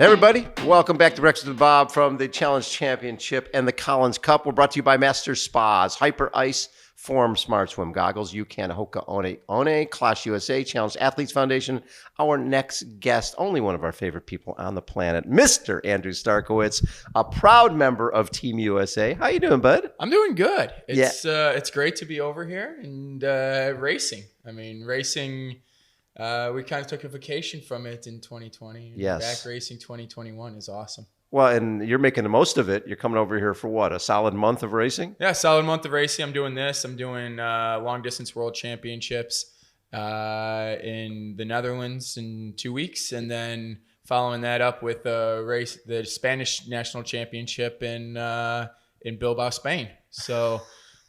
everybody, welcome back to Breakfast with Bob from the Challenge Championship and the Collins Cup. We're brought to you by Master Spas, Hyperice, Form Smart Swim Goggles, UCAN, HOKA, One, Clash USA, Challenge Athletes Foundation. Our next guest, only one of our favorite people on the planet, Mr. Andrew Starykowicz, a proud member of Team USA. How you doing, bud? I'm doing good. It's great to be over here and racing. I mean, racing, we kind of took a vacation from it in 2020. Yes. Back racing 2021 is awesome. Well, and you're making the most of it. You're coming over here for what, a solid month of racing? Yeah, solid month of racing. I'm doing this. I'm doing long distance world championships in the Netherlands in 2 weeks, and then following that up with the Spanish national championship in Bilbao, Spain. So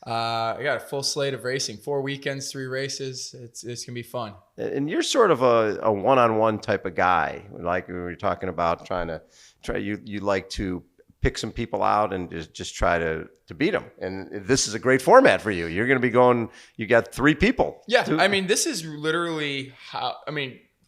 I got a full slate of racing, 4 weekends, 3 races. It's gonna be fun. And you're sort of a one-on-one type of guy, like we were talking about you like to pick some people out and just try to beat them. And this is a great format for you. You're going to be going, you got 3 people. Yeah. I mean, this is literally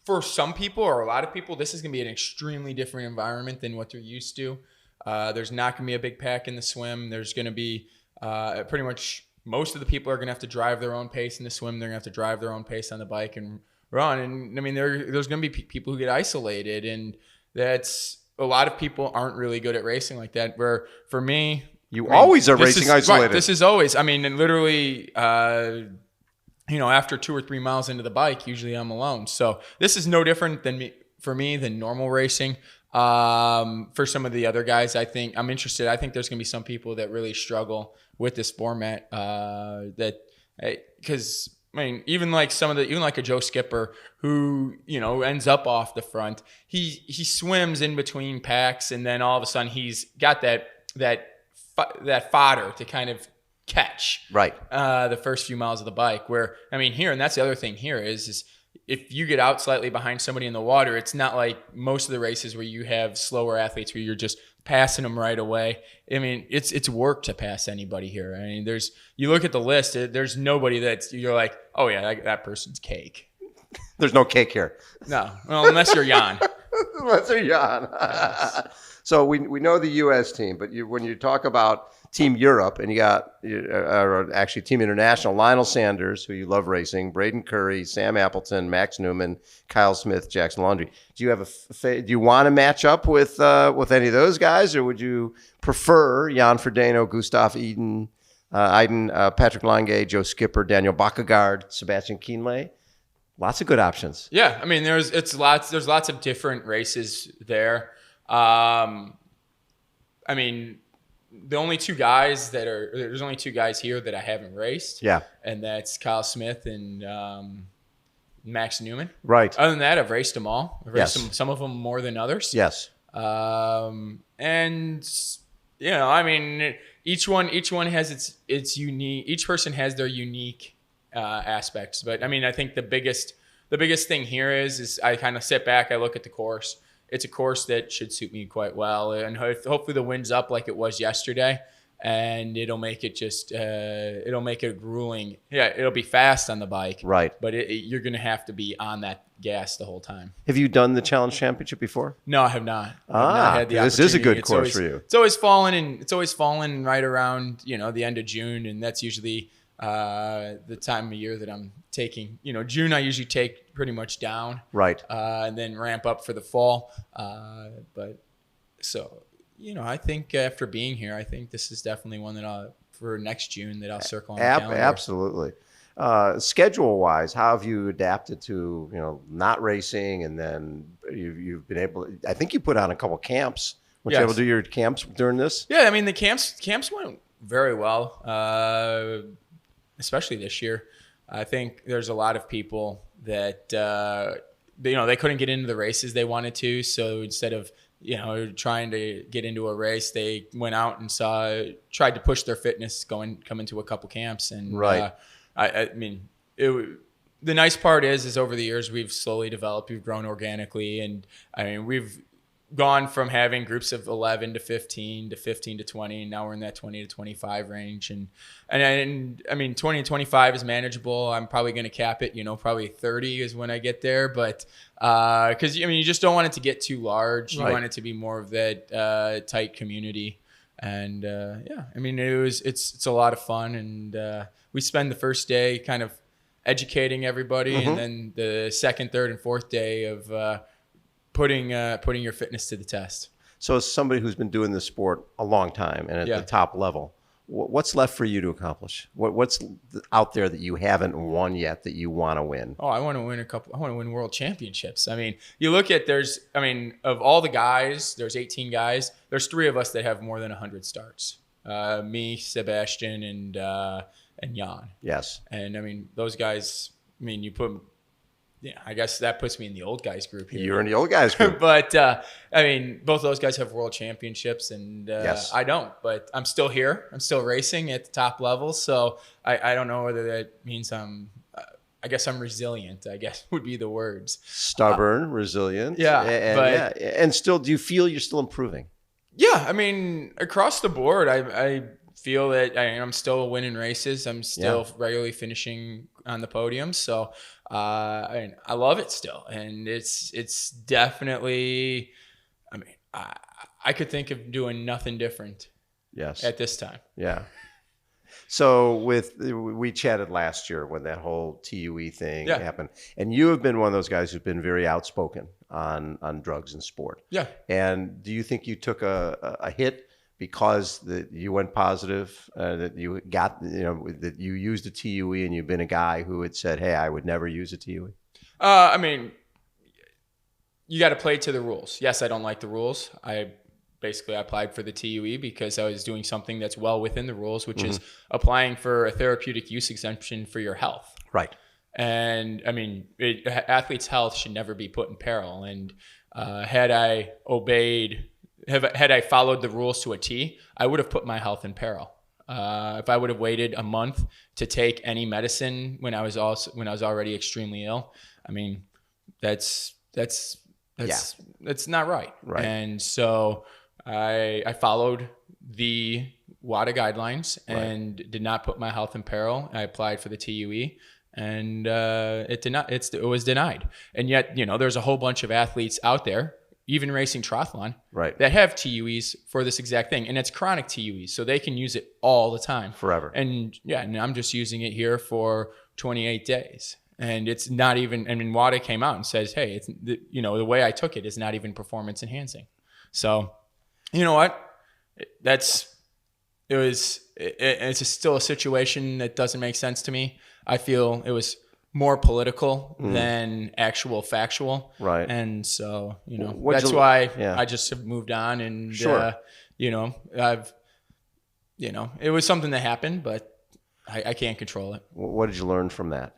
for some people or a lot of people, this is going to be an extremely different environment than what they're used to. There's not going to be a big pack in the swim. There's going to be pretty much most of the people are going to have to drive their own pace in the swim. They're going to have to drive their own pace on the bike and run. And I mean, there's going to be people who get isolated, and that's a lot of people aren't really good at racing like that. Where for me, always are racing isolated. Right, this is always. I mean, and literally, after 2 or 3 miles into the bike, usually I'm alone. So this is no different than normal racing. For some of the other guys, I think I'm interested. I think there's going to be some people that really struggle with this format. Because I mean, even like a Joe Skipper who, ends up off the front, he swims in between packs, and then all of a sudden he's got that fodder to kind of catch the first few miles of the bike. Where, I mean, here, and that's the other thing here is if you get out slightly behind somebody in the water, it's not like most of the races where you have slower athletes where you're just passing them right away. I mean, it's work to pass anybody here. I mean, you look at the list, there's nobody you're like, oh yeah, that person's cake. There's no cake here. No, well, unless you're Jan. Unless you're Jan. Yes. So we know the U.S. team, but when you talk about Team Europe, and you got, or actually Team International, Lionel Sanders, who you love racing, Braden Curry, Sam Appleton, Max Newman, Kyle Smith, Jackson Laundrie. Do you want to match up with any of those guys, or would you prefer Jan Frodeno, Gustav Iden, Patrick Lange, Joe Skipper, Daniel Bakkegaard, Sebastian Kienle? Lots of good options. Yeah, I mean, there's lots of different races there. I mean, there's only 2 guys here that I haven't raced. Yeah. And that's Kyle Smith and Max Newman. Right. Other than that, I've raced them all. I've raced Yes. some of them more than others. Yes. And I mean, each one has its unique. Each person has their unique aspects. But I mean, I think the biggest thing here is I kind of sit back, I look at the course. It's a course that should suit me quite well, and hopefully the wind's up like it was yesterday, and it'll make it grueling. Yeah, it'll be fast on the bike, right? But you're going to have to be on that gas the whole time. Have you done the Challenge Championship before? No, I have not. I've not had the this is a good course for you. It's always fallen right around the end of June, and that's usually the time of year that I'm taking. June I usually take pretty much down, right, and then ramp up for the fall. But so I think after being here, I think this is definitely one that for next June that I'll circle on the calendar. Absolutely. Schedule wise, how have you adapted to not racing, and then you've been able? I think you put on a couple camps. Were you able to do your camps during this? Yeah, I mean the camps went very well. Especially this year. I think there's a lot of people that, they couldn't get into the races they wanted to. So instead of, trying to get into a race, they went out and tried to push their fitness, come into a couple camps. And right. I mean, the nice part is over the years, we've slowly developed, we've grown organically. And I mean, gone from having groups of 11 to 15 to 15 to 20, and now we're in that 20 to 25 range. And I mean, 20 to 25 is manageable. I'm probably going to cap it, probably 30 is when I get there. But because, you just don't want it to get too large. You want it to be more of that tight community. And it's a lot of fun. And we spend the first day kind of educating everybody, and then the second, third, and fourth day of putting your fitness to the test. So as somebody who's been doing this sport a long time and at the top level, what's left for you to accomplish? What's out there that you haven't won yet that you want to win? Oh, I want to win I want to win world championships. I mean, you look at of all the guys, there's 18 guys. There's 3 of us that have more than 100 starts. Me, Sebastian, and Jan. Yes. And I mean, those guys, you put, I guess that puts me in the old guys group here. You're in the old guys group. But both those guys have world championships, and I don't. But I'm still here. I'm still racing at the top level. So I don't know whether that means I guess I'm resilient, I guess would be the words. Stubborn, resilient. Yeah. And still, do you feel you're still improving? Yeah. Across the board, I feel that I'm still winning races. I'm still regularly finishing on the podium. So I love it still. And it's definitely, I could think of doing nothing different at this time. Yeah. So we chatted last year when that whole TUE thing happened. And you have been one of those guys who've been very outspoken on drugs and sport. Yeah. And do you think you took a hit because that you went positive, that you got, that you used a TUE, and you've been a guy who had said, hey, I would never use a TUE? You got to play to the rules. Yes, I don't like the rules. I applied for the TUE because I was doing something that's well within the rules, which is applying for a therapeutic use exemption for your health. Right. And athletes' health should never be put in peril. And had I followed the rules to a T, I would have put my health in peril. If I would have waited a month to take any medicine when I was already extremely ill, that's not right. Right. And so I followed the WADA guidelines and did not put my health in peril. I applied for the TUE, and it was denied. And yet, there's a whole bunch of athletes out there, even racing triathlon, that have TUEs for this exact thing. And it's chronic TUEs, so they can use it all the time. Forever. And I'm just using it here for 28 days. And it's not even, WADA came out and says, hey, it's the way I took it is not even performance enhancing. So, you know what? It's still a situation that doesn't make sense to me. I feel it was more political than actual factual. Right. And so, that's why I just have moved on, and, it was something that happened, but I can't control it. What did you learn from that?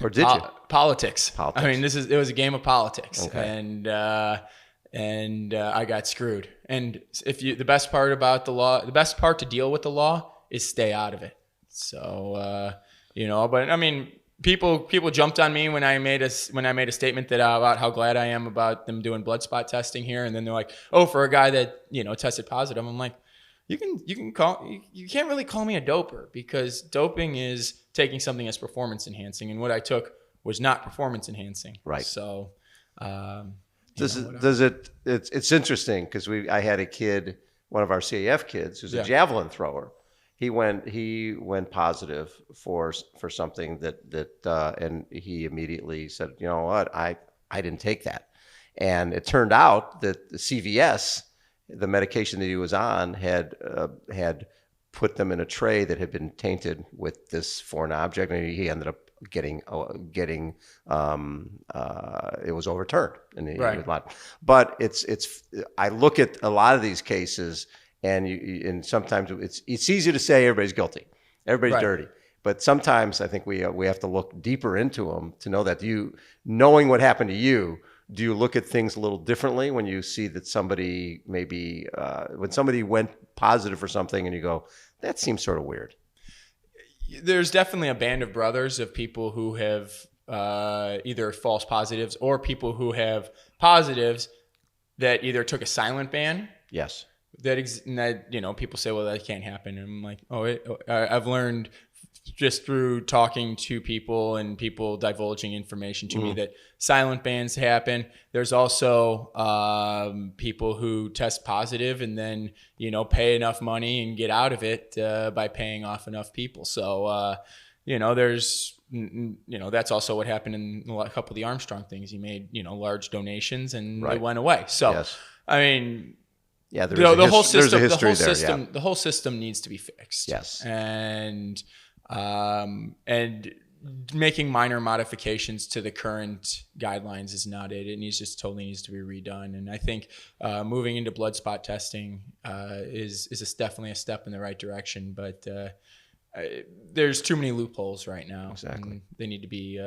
Or did you? Politics. It was a game of politics. Okay. And I got screwed. And the best part about the law, the best part to deal with the law is stay out of it. So, but people jumped on me when I made a statement about how glad I am about them doing blood spot testing here. And then they're like, oh, for a guy that, tested positive. I'm like, you can't really call me a doper, because doping is taking something that's performance enhancing, and what I took was not performance enhancing. Right. So, it's interesting because I had a kid, one of our CAF kids, who's a javelin thrower. He went positive for something that and he immediately said, you know what, I didn't take that. And it turned out that the CVS, the medication that he was on, had put them in a tray that had been tainted with this foreign object, and he ended up getting it was overturned, and he was not. But I look at a lot of these cases, and sometimes it's easy to say everybody's guilty, everybody's dirty. But sometimes I think we have to look deeper into them to know that knowing what happened to you, do you look at things a little differently when you see that somebody maybe when somebody went positive for something and you go, that seems sort of weird? There's definitely a band of brothers of people who have either false positives or people who have positives that either took a silent ban. Yes. That people say, well, that can't happen. And I'm like, I've learned just through talking to people and people divulging information to me that silent bans happen. There's also people who test positive and then, pay enough money and get out of it by paying off enough people. So, that's also what happened in a couple of the Armstrong things. He made, large donations and they went away. So, yes. I mean, yeah, the whole system, there. The whole system needs to be fixed. Yes. And making minor modifications to the current guidelines is not it. It totally needs to be redone. And I think moving into blood spot testing is definitely a step in the right direction. But there's too many loopholes right now. Exactly. And they need to be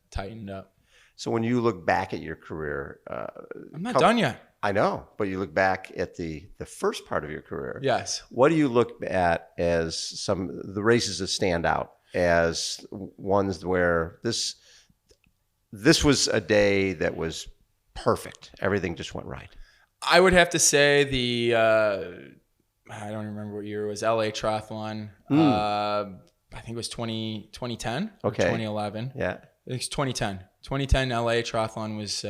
tightened up. So when you look back at your career, I'm not done yet. I know, but you look back at the first part of your career. Yes. What do you look at as some the races that stand out as ones where this was a day that was perfect? Everything just went right. I would have to say I don't remember what year it was, LA Triathlon. I think it was 2010 or 2011. Yeah. It's 2010. 2010 LA Triathlon was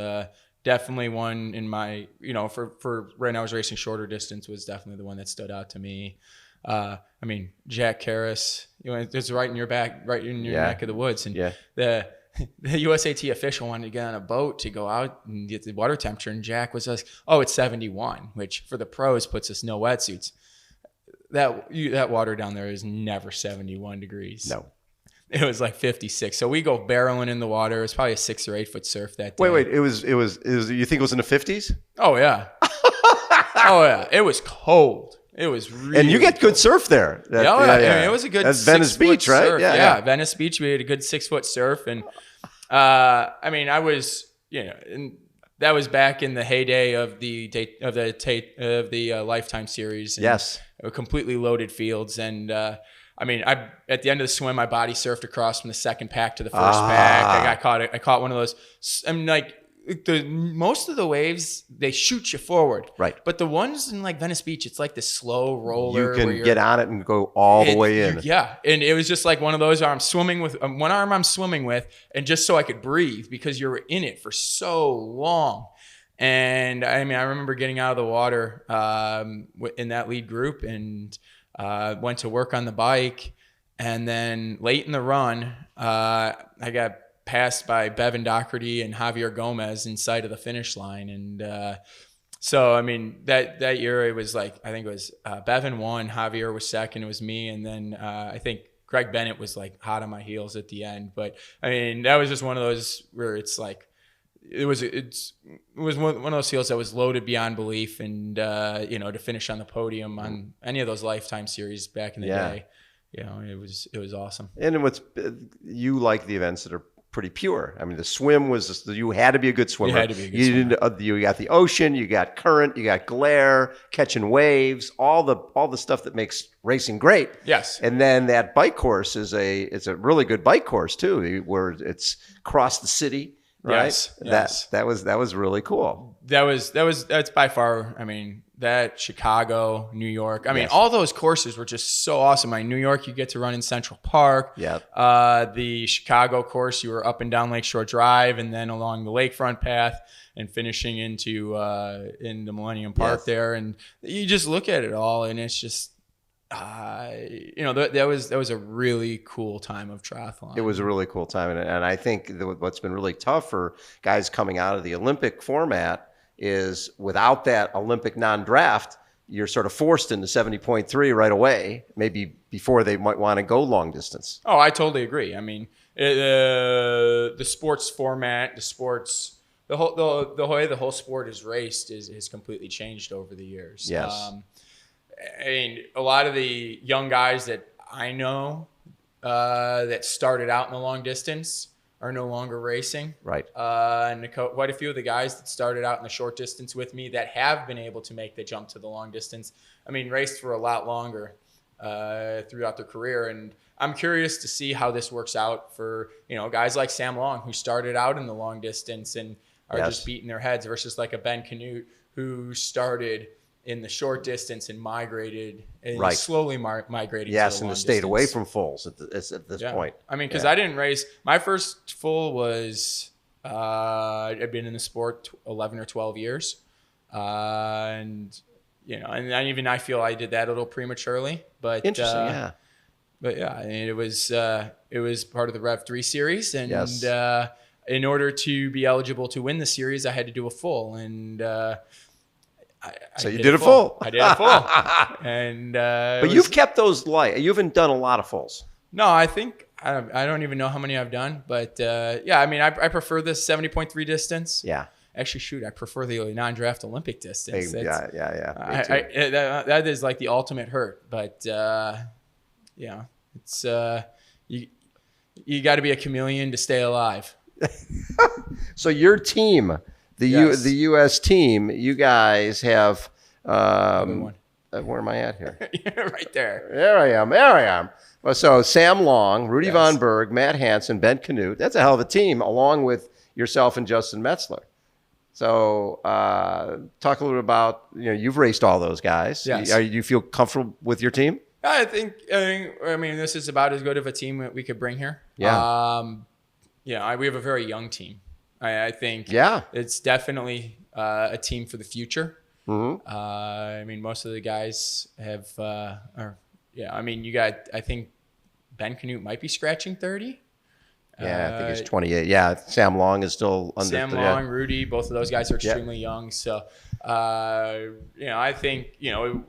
definitely one in my, for right now I was racing shorter distance, was definitely the one that stood out to me. Jack Harris, it's right in your back, right in your neck of the woods. And the USAT official wanted to get on a boat to go out and get the water temperature. And Jack was like, it's 71, which for the pros puts us no wetsuits. That water down there is never 71 degrees. No. It was like 56. So we go barreling in the water. It was probably a 6 or 8 foot surf that day. Wait. It was. You think it was in the 50s? Oh yeah. Oh yeah. It was cold. It was really. And you get good surf there. It was a good. That's Venice Beach, right? Surf. Yeah, Venice Beach. We had a good 6 foot surf, and I was, and that was back in the heyday of the Lifetime series. And yes. Completely loaded fields, and at the end of the swim, my body surfed across from the second pack to the first pack. I caught one of those. Most of the waves, they shoot you forward. Right. But the ones in like Venice Beach, it's like this slow roller. You can get on it and go all the way in. Yeah. And it was just like one of those where I'm swimming with one arm I'm swimming with, and just so I could breathe because you're in it for so long. And I remember getting out of the water in that lead group and went to work on the bike. And then late in the run, I got passed by Bevan Doherty and Javier Gomez in sight of the finish line. And that year it was like, I think it was Bevan won, Javier was second, it was me. And then I think Greg Bennett was like hot on my heels at the end. But that was just one of those where it's like, it was one of those fields that was loaded beyond belief, and to finish on the podium on any of those Lifetime series back in the day, it was awesome. And you like the events that are pretty pure. The swim was you had to be a good swimmer. You had to be a good swimmer. You got the ocean, you got current, you got glare, catching waves, all the stuff that makes racing great. Yes. And then that bike course is a really good bike course too, where it's across the city. Right. Yes. That was really cool. That's by far. That Chicago, New York. All those courses were just so awesome. New York, you get to run in Central Park. Yeah. The Chicago course, you were up and down Lakeshore Drive, and then along the lakefront path, and finishing into Millennium Park there. And you just look at it all, and it's just. That was a really cool time of triathlon. It was a really cool time, and I think what's been really tough for guys coming out of the Olympic format is without that Olympic non-draft, you're sort of forced into 70.3 right away, maybe before they might want to go long distance. Oh, I totally agree. The sports format, the way the whole sport is raced is completely changed over the years. Yes. A lot of the young guys that I know that started out in the long distance are no longer racing. Right. And quite a few of the guys that started out in the short distance with me that have been able to make the jump to the long distance, raced for a lot longer throughout their career. And I'm curious to see how this works out for, guys like Sam Long, who started out in the long distance and are just beating their heads, versus like a Ben Canute, who started in the short distance and migrated and Right. slowly migrating. Yes, to the and long stayed distance. away from fulls at this point. I mean, because Yeah. I didn't race. My first full was I'd been in the sport 11 or 12 years, and I feel I did that a little prematurely. But Interesting, yeah. But yeah, I mean, it was part of the Rev 3 series, and Yes. In order to be eligible to win the series, I had to do a full, and So you did a full. I did a full, and But you've kept those light. You haven't done a lot of fulls. No, I think I don't even know how many I've done, but yeah, I mean, I prefer the 70.3 distance. Yeah. Actually, shoot, I prefer the non-draft Olympic distance. Yeah. Me too. That is like the ultimate hurt, but yeah, it's you got to be a chameleon to stay alive. So your team, the Yes. the U.S. team, you guys have. One. Where am I at here? Right there. There I am. Well, so Sam Long, Rudy Yes. Von Berg, Matt Hansen, Ben Canute. That's a hell of a team, along with yourself and Justin Metzler. So talk a little bit about, you've raced all those guys. Yes. You feel comfortable with your team? I mean, this is about as good of a team that we could bring here. Yeah. We have a very young team. I think Yeah. it's definitely a team for the future. Mm-hmm. I mean, most of the guys have, I think Ben Canute might be scratching 30. Yeah, I think he's 28. Yeah, Sam Long is still under. Sam Long, Rudy, both of those guys are extremely young. So, I think,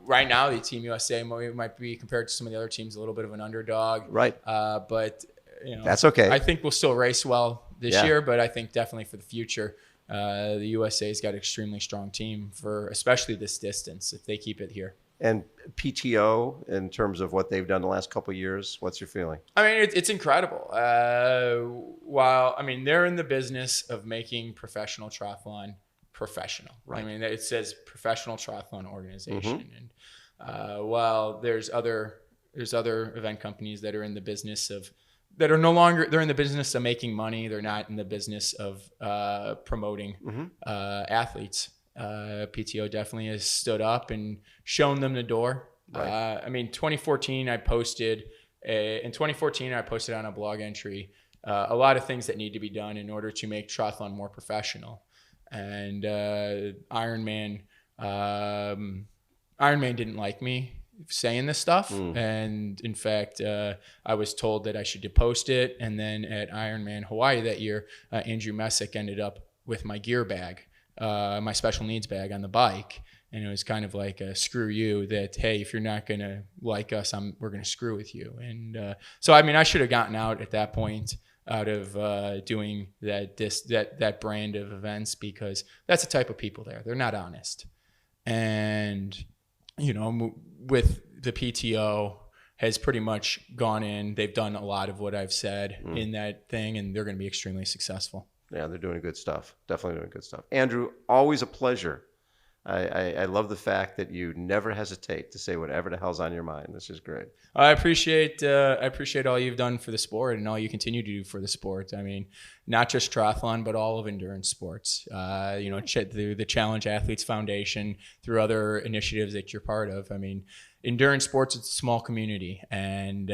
right now the Team USA might be compared to some of the other teams a little bit of an underdog. Right. But, That's okay. I think we'll still race well this Yeah. year, but I think definitely for the future, the USA's got an extremely strong team for especially this distance if they keep it here. And PTO, in terms of what they've done the last couple of years, what's your feeling? I mean, it's incredible. They're in the business of making professional triathlon professional. Right. I mean, it says professional triathlon organization. Mm-hmm. And while there's other event companies that are in the business of, that are no longer, they're in the business of making money. They're not in the business of promoting athletes. PTO definitely has stood up and shown them the door. Right. 2014, I posted on a blog entry a lot of things that need to be done in order to make triathlon more professional. And Ironman didn't like me saying this stuff. And in fact, I was told that I should post it. And then at Ironman Hawaii that year, Andrew Messick ended up with my gear bag, my special needs bag on the bike. And it was kind of like a screw you that, hey, if you're not going to like us, we're going to screw with you. And so, I should have gotten out at that point out of doing that brand of events, because that's the type of people there. They're not honest. And, with the PTO has pretty much gone in. They've done a lot of what I've said in that thing, and they're going to be extremely successful. Yeah, they're doing good stuff. Definitely doing good stuff. Andrew, always a pleasure. I love the fact that you never hesitate to say whatever the hell's on your mind. This is great. I appreciate all you've done for the sport and all you continue to do for the sport. I mean, not just triathlon, but all of endurance sports. Through the Challenge Athletes Foundation, through other initiatives that you're part of. I mean, endurance sports, it's a small community, and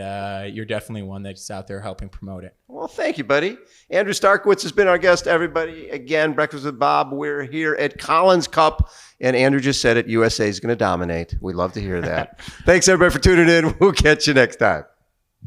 you're definitely one that's out there helping promote it. Well, thank you, buddy. Andrew Starykowicz has been our guest, everybody. Again, Breakfast with Bob. We're here at Collins Cup, and Andrew just said it, USA is going to dominate. We love to hear that. Thanks, everybody, for tuning in. We'll catch you next time.